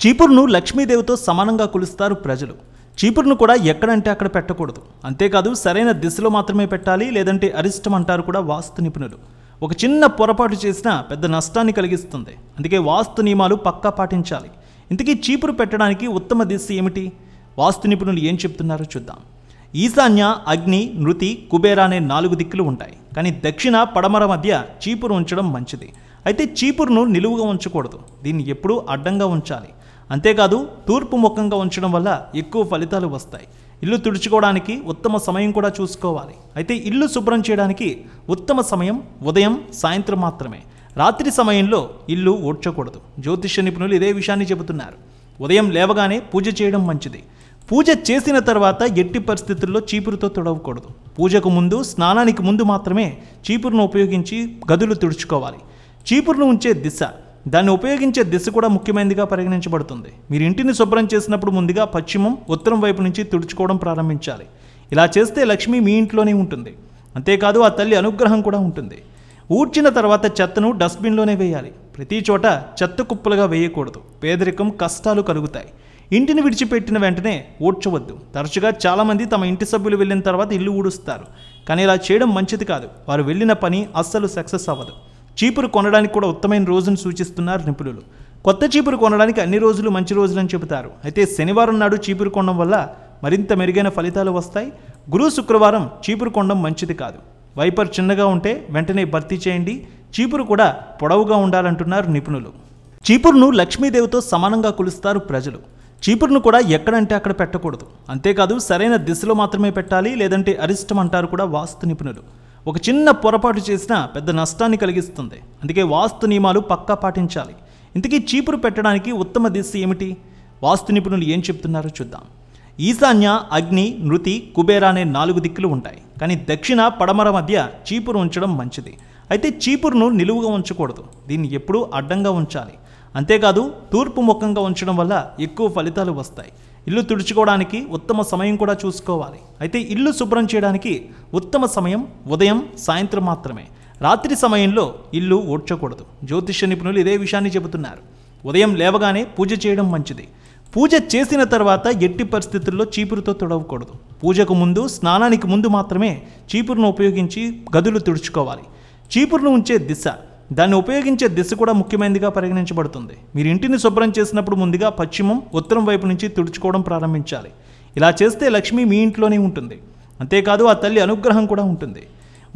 చీపురును లక్ష్మీదేవితో సమానంగా కొలుస్తారు ప్రజలు. చీపురును కూడా ఎక్కడంటే అక్కడ పెట్టకూడదు. అంతేకాదు సరైన దిశలో మాత్రమే పెట్టాలి, లేదంటే అరిష్టం అంటారు కూడా వాస్తు నిపుణులు. ఒక చిన్న పొరపాటు చేసినా పెద్ద నష్టాన్ని కలిగిస్తుంది. అందుకే వాస్తు నియమాలు పక్కా పాటించాలి. ఇంతకీ చీపురు పెట్టడానికి ఉత్తమ దిశ ఏమిటి? వాస్తు నిపుణులు ఏం చెప్తున్నారో చూద్దాం. ఈశాన్య, అగ్ని, నృతి, కుబేర అనే 4 దిక్కులు ఉంటాయి. కానీ దక్షిణ, పడమర మధ్య చీపురు ఉంచడం మంచిది. అయితే చీపురును నిలువుగా ఉంచకూడదు. దీన్ని ఎప్పుడూ అడ్డంగా ఉంచాలి. అంతేకాదు తూర్పు ముఖంగా ఉంచడం వల్ల ఎక్కువ ఫలితాలు వస్తాయి. ఇల్లు తుడుచుకోవడానికి ఉత్తమ సమయం కూడా చూసుకోవాలి. అయితే ఇల్లు శుభ్రం చేయడానికి ఉత్తమ సమయం ఉదయం, సాయంత్రం మాత్రమే. రాత్రి సమయంలో ఇల్లు ఊడ్చకూడదు. జ్యోతిష్య నిపుణులు ఇదే విషయాన్ని చెబుతున్నారు. ఉదయం లేవగానే పూజ చేయడం మంచిది. పూజ చేసిన తర్వాత ఎట్టి పరిస్థితుల్లో చీపురుతో తుడవకూడదు. పూజకు ముందు, స్నానానికి ముందు మాత్రమే చీపురును ఉపయోగించి గదులు తుడుచుకోవాలి. చీపురును ఉంచే దిశ, దాన్ని ఉపయోగించే దిశ కూడా ముఖ్యమైనదిగా పరిగణించబడుతుంది. మీరు ఇంటిని శుభ్రం చేసినప్పుడు ముందుగా పశ్చిమం, ఉత్తరం వైపు నుంచి తుడుచుకోవడం ప్రారంభించాలి. ఇలా చేస్తే లక్ష్మి మీ ఇంట్లోనే ఉంటుంది. అంతేకాదు ఆ తల్లి అనుగ్రహం కూడా ఉంటుంది. ఊడ్చిన తర్వాత చెత్తను డస్ట్బిన్లోనే వేయాలి. ప్రతి చోట చెత్త కుప్పలుగా వేయకూడదు. పేదరికం, కష్టాలు కలుగుతాయి. ఇంటిని విడిచిపెట్టిన వెంటనే ఊడ్చవద్దు. తరచుగా చాలామంది తమ ఇంటి సభ్యులు వెళ్ళిన తర్వాత ఇల్లు ఊడుస్తారు. కానీ ఇలా చేయడం మంచిది కాదు. వారు వెళ్ళిన పని అస్సలు సక్సెస్ అవ్వదు. చీపురు కొనడానికి కూడా ఉత్తమైన రోజును సూచిస్తున్నారు నిపుణులు. కొత్త చీపురు కొనడానికి అన్ని రోజులు మంచి రోజులని చెబుతారు. అయితే శనివారం నాడు చీపురు కొనడం వల్ల మరింత మెరుగైన ఫలితాలు వస్తాయి. గురు, శుక్రవారం చీపురు కొనడం మంచిది కాదు. వైపర్ చిన్నగా ఉంటే వెంటనే భర్తీ చేయండి. చీపురు కూడా పొడవుగా ఉండాలంటున్నారు నిపుణులు. చీపురును లక్ష్మీదేవితో సమానంగా కొలుస్తారు ప్రజలు. చీపురును కూడా ఎక్కడంటే అక్కడ పెట్టకూడదు. అంతేకాదు సరైన దిశలో మాత్రమే పెట్టాలి, లేదంటే అరిష్టం అంటారు కూడా వాస్తు నిపుణులు. ఒక చిన్న పొరపాటు చేసినా పెద్ద నష్టాన్ని కలిగిస్తుంది. అందుకే వాస్తు నియమాలు పక్కా పాటించాలి. ఇంతకీ చీపురు పెట్టడానికి ఉత్తమ దిశ ఏమిటి? వాస్తు నిపుణులు ఏం చెప్తున్నారో చూద్దాం. ఈశాన్య, అగ్ని, నృతి, కుబేర అనే 4 దిక్కులు ఉంటాయి. కానీ దక్షిణ, పడమర మధ్య చీపురు ఉంచడం మంచిది. అయితే చీపురును నిలువుగా ఉంచకూడదు. దీన్ని ఎప్పుడూ అడ్డంగా ఉంచాలి. అంతేకాదు తూర్పు ముఖంగా ఉంచడం వల్ల ఎక్కువ ఫలితాలు వస్తాయి. ఇల్లు తుడుచుకోవడానికి ఉత్తమ సమయం కూడా చూసుకోవాలి. అయితే ఇల్లు శుభ్రం చేయడానికి ఉత్తమ సమయం ఉదయం, సాయంత్రం మాత్రమే. రాత్రి సమయంలో ఇల్లు ఊడ్చకూడదు. జ్యోతిష్య నిపుణులు ఇదే విషయాన్ని చెబుతున్నారు. ఉదయం లేవగానే పూజ చేయడం మంచిది. పూజ చేసిన తర్వాత ఎట్టి పరిస్థితుల్లో చీపురుతో తుడవకూడదు. పూజకు ముందు, స్నానానికి ముందు మాత్రమే చీపురును ఉపయోగించి గదులు తుడుచుకోవాలి. చీపురును ఉంచే దిశ, దాన్ని ఉపయోగించే దిశ కూడా ముఖ్యమైనదిగా పరిగణించబడుతుంది. మీరు ఇంటిని శుభ్రం చేసినప్పుడు ముందుగా పశ్చిమం, ఉత్తరం వైపు నుంచి తుడుచుకోవడం ప్రారంభించాలి. ఇలా చేస్తే లక్ష్మి మీ ఇంట్లోనే ఉంటుంది. అంతేకాదు ఆ తల్లి అనుగ్రహం కూడా ఉంటుంది.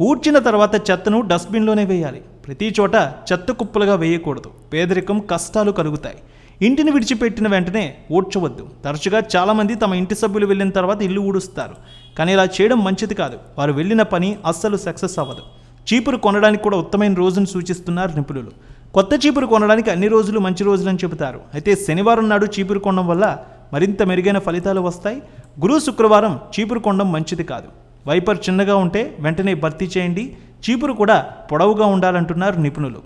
ఊడ్చిన తర్వాత చెత్తను డస్ట్బిన్లోనే వేయాలి. ప్రతి చోట చెత్త కుప్పలుగా వేయకూడదు. పేదరికం, కష్టాలు కలుగుతాయి. ఇంటిని విడిచిపెట్టిన వెంటనే ఊడ్చవద్దు. తరచుగా చాలామంది తమ ఇంటి సభ్యులు వెళ్ళిన తర్వాత ఇల్లు ఊడుస్తారు. కానీ ఇలా చేయడం మంచిది కాదు. వారు వెళ్ళిన పని అస్సలు సక్సెస్ అవ్వదు. చీపురు కొనడానికి కూడా ఉత్తమైన రోజును సూచిస్తున్నారు నిపుణులు. కొత్త చీపురు కొనడానికి అన్ని రోజులు మంచి రోజులని చెబుతారు. అయితే శనివారం నాడు చీపురు కొనడం వల్ల మరింత మెరుగైన ఫలితాలు వస్తాయి. గురు, శుక్రవారం చీపురు కొనడం మంచిది కాదు. వైపర్ చిన్నగా ఉంటే వెంటనే భర్తీ చేయండి. చీపురు కూడా పొడవుగా ఉండాలంటున్నారు నిపుణులు.